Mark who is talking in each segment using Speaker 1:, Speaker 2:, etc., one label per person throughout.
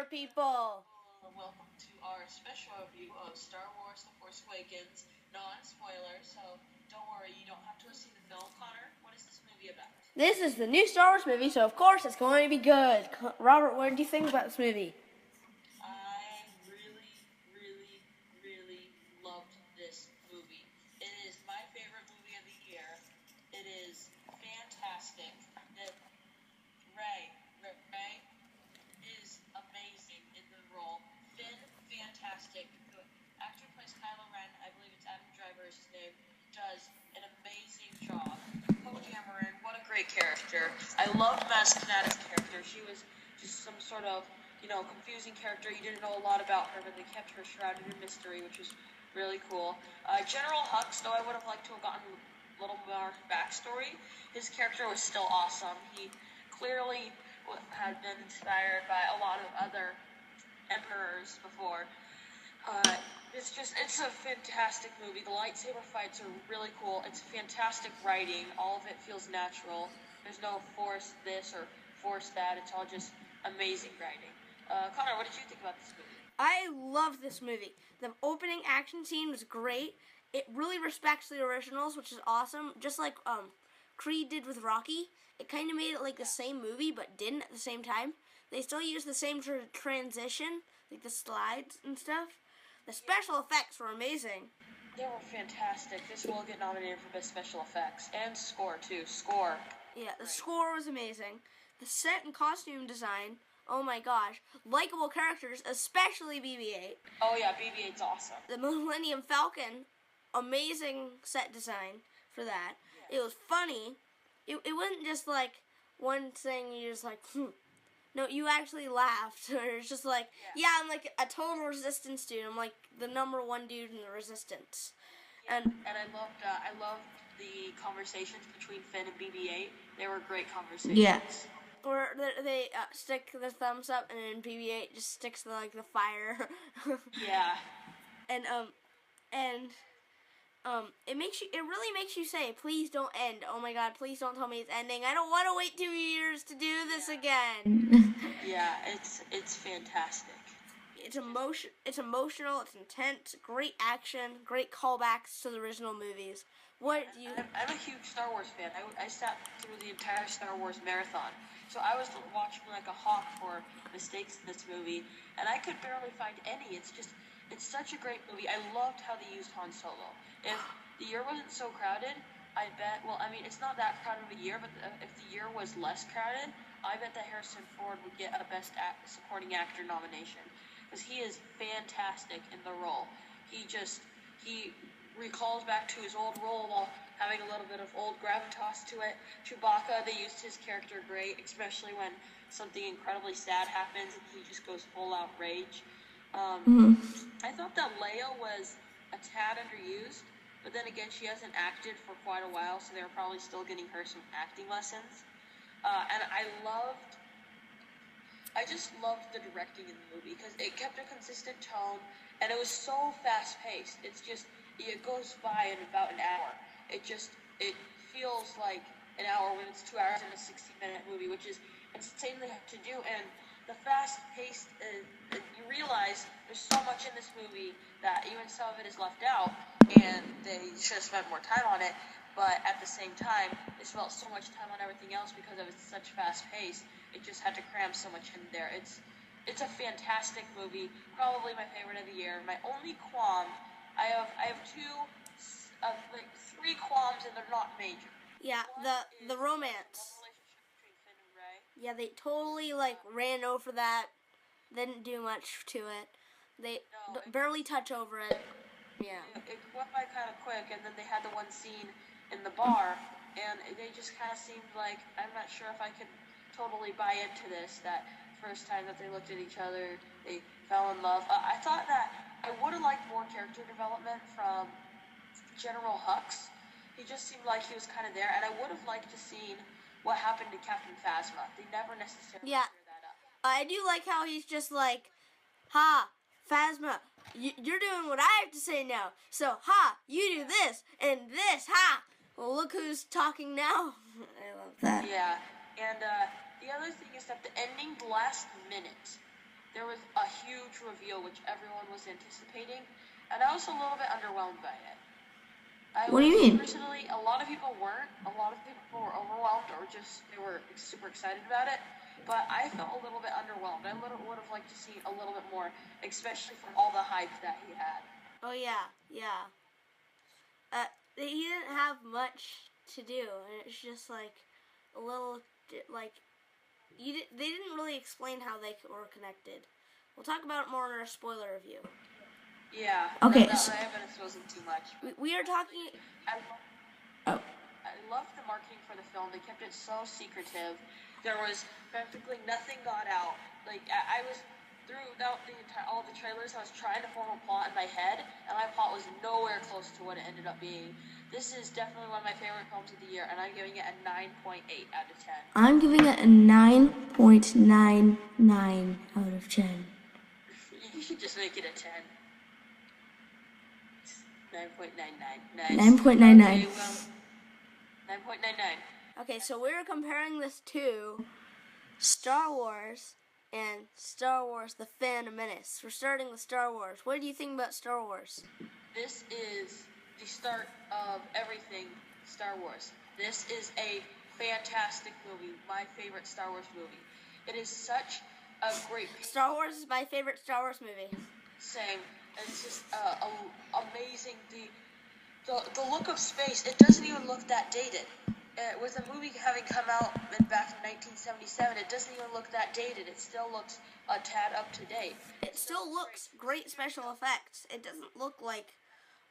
Speaker 1: people.
Speaker 2: Welcome to our special review of Star Wars The Force Awakens. Non-spoiler, so don't worry, you don't have to see the film. Connor, what is this movie about?
Speaker 1: This is the new Star Wars movie, so of course it's going to be good. Robert, what did you think about this movie?
Speaker 2: I really loved this movie. It is my favorite movie of the year. It is fantastic. Rey is amazing in the role. Finn, fantastic. The actor who plays Kylo Ren, I believe it's Adam Driver is his name, does an amazing job. Ren, what a great character. I love Maz Kanata's character. She was just some sort of, confusing character. You didn't know a lot about her, but they kept her shrouded in mystery, which was really cool. General Hux, though I would have liked to have gotten a little more backstory, his character was still awesome. He clearly had been inspired by a lot of other emperors before. It's a fantastic movie. The lightsaber fights are really cool. It's fantastic writing. All of it feels natural. There's no force this or force that. It's all just amazing writing. Connor, what did you think about this movie?
Speaker 1: I love this movie. The opening action scene was great. It really respects the originals, which is awesome. Just like Creed did with Rocky. It kind of made it like the same movie, but didn't at the same time. They still used the same transition, like the slides and stuff. The special effects were amazing.
Speaker 2: They were fantastic. This will get nominated for Best Special Effects. And score, too. Score.
Speaker 1: Yeah, the score was amazing. The set and costume design, oh my gosh. Likeable characters, especially BB-8.
Speaker 2: Oh yeah, BB-8's awesome.
Speaker 1: The Millennium Falcon, amazing set design for that. Yeah. It was funny. It wasn't just like one thing you're just like, No, you actually laughed. Or it's just like, yeah, I'm like a total Resistance dude. I'm like the #1 dude in the Resistance.
Speaker 2: Yeah. And I loved the conversations between Finn and BB-8. They were great conversations.
Speaker 1: Yeah. Or they stick their thumbs up, and then BB-8 just sticks the fire.
Speaker 2: Yeah.
Speaker 1: It really makes you say, please don't end. Oh my God, please don't tell me it's ending. I don't want to wait 2 years to do this again.
Speaker 2: Yeah, it's fantastic.
Speaker 1: It's emotional, it's intense, great action, great callbacks to the original movies.
Speaker 2: I'm a huge Star Wars fan. I sat through the entire Star Wars marathon. So I was watching like a hawk for mistakes in this movie, and I could barely find any. It's such a great movie. I loved how they used Han Solo. If the year wasn't so crowded, I bet, it's not that crowded of a year, but if the year was less crowded, I bet that Harrison Ford would get a Best Supporting Actor nomination. Because he is fantastic in the role. He recalls back to his old role while having a little bit of old gravitas to it. Chewbacca, they used his character great, especially when something incredibly sad happens and he just goes full out rage. I thought that Leia was a tad underused, but then again, she hasn't acted for quite a while, so they're probably still getting her some acting lessons. And I just loved the directing in the movie because it kept a consistent tone, and it was so fast-paced. It goes by in about an hour. It feels like an hour when it's 2 hours in a 60-minute movie, which is insanely hard to do. And the fast-paced, you realize there's so much in this movie that even some of it is left out, and they should have spent more time on it. But at the same time, they spent so much time on everything else because of it's such fast-paced. It just had to cram so much in there. It's a fantastic movie, probably my favorite of the year. My only qualm, I have three qualms, and they're not major.
Speaker 1: Yeah, the romance.
Speaker 2: The relationship between Finn and Rey.
Speaker 1: Yeah, they totally ran over that. Didn't do much to it. They barely touch over it. Yeah.
Speaker 2: It went by kind of quick, and then they had the one scene in the bar, and they just kind of seemed like, I'm not sure if I could totally buy into this, that first time that they looked at each other, they fell in love. I thought that I would have liked more character development from General Hux. He just seemed like he was kind of there, and I would have liked to seen what happened to Captain Phasma. They never necessarily clear that up.
Speaker 1: I do like how he's just like, ha, Phasma, you're doing what I have to say now. So, ha, you do this, and this, ha. Well, look who's talking now. I love that.
Speaker 2: Yeah, and the other thing is that the ending, the last minute, there was a huge reveal which everyone was anticipating, and I was a little bit underwhelmed by it.
Speaker 1: What do you mean?
Speaker 2: Personally, a lot of people weren't. A lot of people were overwhelmed or just they were super excited about it. But I felt a little bit underwhelmed. I would have liked to see a little bit more, especially from all the hype that he had.
Speaker 1: Oh yeah. He didn't have much to do, and it's just like a little like they didn't really explain how they were connected. We'll talk about it more in our spoiler review.
Speaker 2: Yeah.
Speaker 1: Okay.
Speaker 2: The evidence wasn't too much.
Speaker 1: We are talking.
Speaker 2: I loved the marketing for the film. They kept it so secretive. There was practically nothing got out. Like I was throughout all the trailers, I was trying to form a plot in my head, and my plot was nowhere close to what it ended up being. This is definitely one of my favorite films of the year, and I'm giving it a 9.8 out of 10. I'm giving it a 9.99
Speaker 1: out of 10.
Speaker 2: You should just make it a 10. 9.99.
Speaker 1: 9.99.
Speaker 2: Okay, well, 9.99.
Speaker 1: Okay, so we're comparing this to Star Wars and Star Wars The Phantom Menace. We're starting with Star Wars. What do you think about Star Wars?
Speaker 2: This is the start of everything Star Wars. This is a fantastic movie, my favorite Star Wars movie. It is such a great...
Speaker 1: Star Wars is my favorite Star Wars movie.
Speaker 2: Same. It's just amazing. The look of space, it doesn't even look that dated. With the movie having come out back in 1977, it doesn't even look that dated. It still looks a tad up to date.
Speaker 1: It still looks great special effects. It doesn't look like,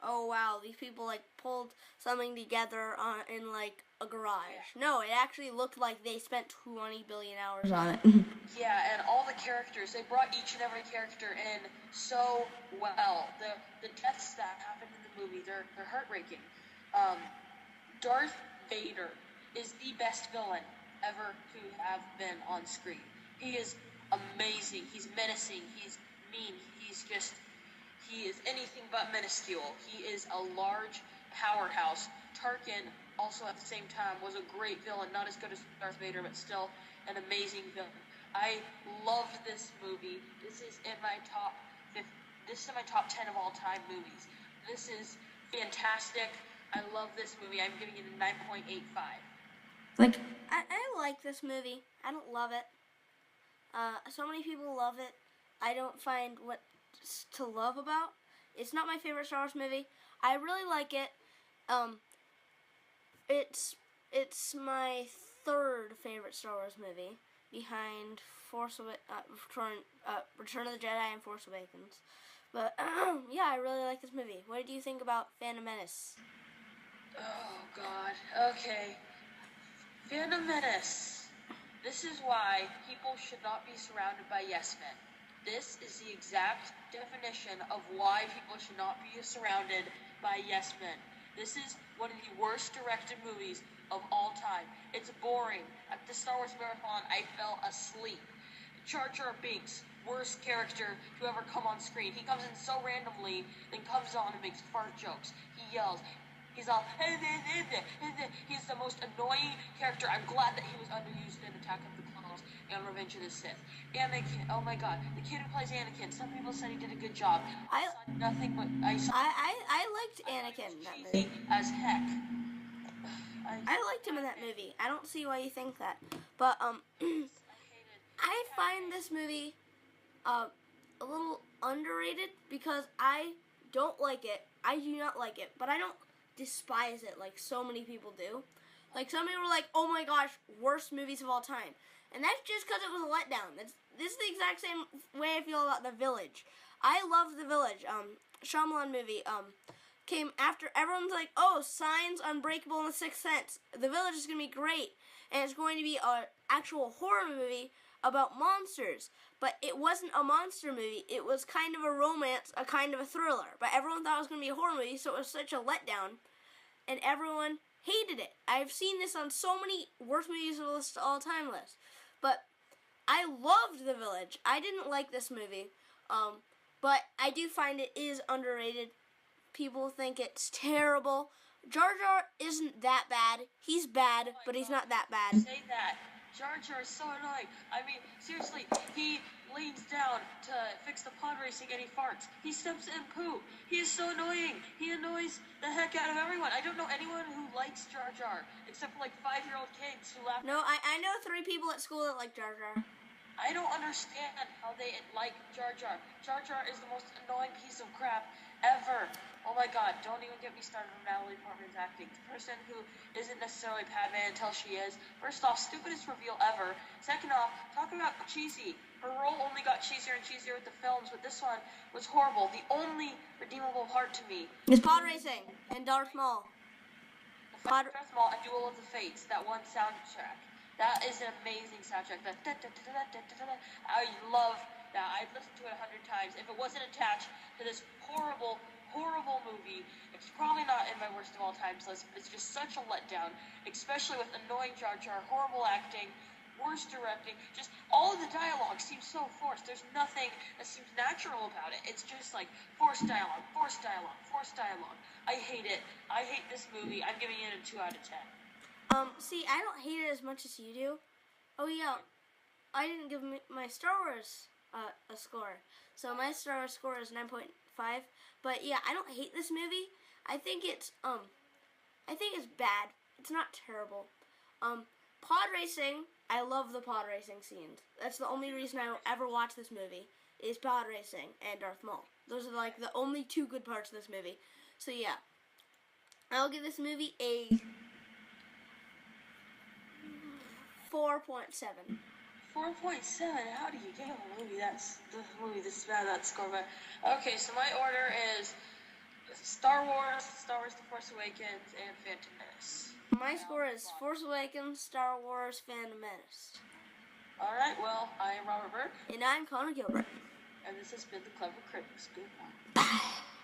Speaker 1: oh wow, these people like pulled something together in like a garage. Yeah. No, it actually looked like they spent 20 billion hours on it.
Speaker 2: Yeah, and all the characters, they brought each and every character in so well. The deaths that happened in the movie, they're heartbreaking. Darth Vader is the best villain ever to have been on screen. He is amazing. He's menacing. He's mean. He is anything but minuscule. He is a large powerhouse. Tarkin, also at the same time, was a great villain. Not as good as Darth Vader, but still an amazing villain. I love this movie. This is in my top 10 of all time movies. This is fantastic. I love this movie. I'm giving it a 9.85.
Speaker 1: Like, I like this movie. I don't love it. So many people love it. I don't find what to love about. It's not my favorite Star Wars movie. I really like it. It's my third favorite Star Wars movie, behind Return of the Jedi and Force Awakens. But yeah, I really like this movie. What do you think about Phantom Menace?
Speaker 2: Oh, God. Okay. Phantom Menace. This is why people should not be surrounded by yes men. This is the exact definition of why people should not be surrounded by yes men. This is one of the worst directed movies of all time. It's boring. At the Star Wars Marathon, I fell asleep. Jar Jar Binks, worst character to ever come on screen. He comes in so randomly, then comes on and makes fart jokes. He yells. He's all, he's the most annoying character. I'm glad that he was underused in Attack of the Clones and Revenge of the Sith. Anakin, oh my God, the kid who plays Anakin, some people said he did a good job. I saw nothing but, I
Speaker 1: liked Anakin in that movie.
Speaker 2: As heck.
Speaker 1: I liked him in that movie. I don't see why you think that. But, I find this movie, a little underrated because I don't like it. I do not like it, but I don't despise it like so many people do. Like, some people are like, oh my gosh, worst movies of all time. And that's just because it was a letdown. This is the exact same way I feel about The Village. I love The Village. Shyamalan movie, came after everyone's like, oh, Signs, Unbreakable, and The Sixth Sense. The Village is going to be great. And it's going to be an actual horror movie about monsters. But it wasn't a monster movie. It was kind of a romance, a kind of a thriller. But everyone thought it was going to be a horror movie, so it was such a letdown. And everyone hated it. I've seen this on so many worst movies of the all-time list. But I loved The Village. I didn't like this movie. But I do find it is underrated. People think it's terrible. Jar Jar isn't that bad. He's bad, but he's not that bad.
Speaker 2: Say that. Jar Jar is so annoying. I mean, seriously, he leans down to fix the pod racing and he farts. He steps in poo. He is so annoying. He annoys the heck out of everyone. I don't know anyone who likes Jar Jar, except for like 5-year-old kids who laugh.
Speaker 1: No, I know 3 people at school that like Jar Jar.
Speaker 2: I don't understand how they like Jar Jar. Jar Jar is the most annoying piece of crap ever. Oh my god, don't even get me started on Natalie Portman's acting. The person who isn't necessarily Padme until she is. First off, stupidest reveal ever. Second off, talk about cheesy. Her role only got cheesier and cheesier with the films, but this one was horrible. The only redeemable part to me
Speaker 1: is pod racing and Darth Maul.
Speaker 2: Darth Maul and Duel of the Fates, that one soundtrack. That is an amazing soundtrack. I love that. I'd listen to it 100 times. If it wasn't attached to this horrible movie, it's probably not in my worst of all times list, but it's just such a letdown, especially with annoying Jar Jar, horrible acting, worst directing, just all of the dialogue seems so forced. There's nothing that seems natural about it. It's just like forced dialogue. I hate it. I hate this movie. I'm giving it a 2 out of 10.
Speaker 1: See, I don't hate it as much as you do. Oh yeah, I didn't give my Star Wars a score. So my Star Wars score is 9.5. But yeah, I don't hate this movie. I think it's bad. It's not terrible. Pod racing, I love the pod racing scenes. That's the only reason I don't ever watch this movie, is pod racing and Darth Maul. Those are like the only 2 good parts of this movie. So yeah, I'll give this movie a 4.7.
Speaker 2: 4.7? How do you give a movie this bad, that score? But okay, so my order is Star Wars, The Force Awakens, and Phantom Menace.
Speaker 1: My score is Force Awakens, Star Wars, Phantom Menace.
Speaker 2: Alright, well, I am Robert Burke.
Speaker 1: And I'm Connor Gilbert.
Speaker 2: And this has been The Clever Critics. Goodbye.
Speaker 1: Bye.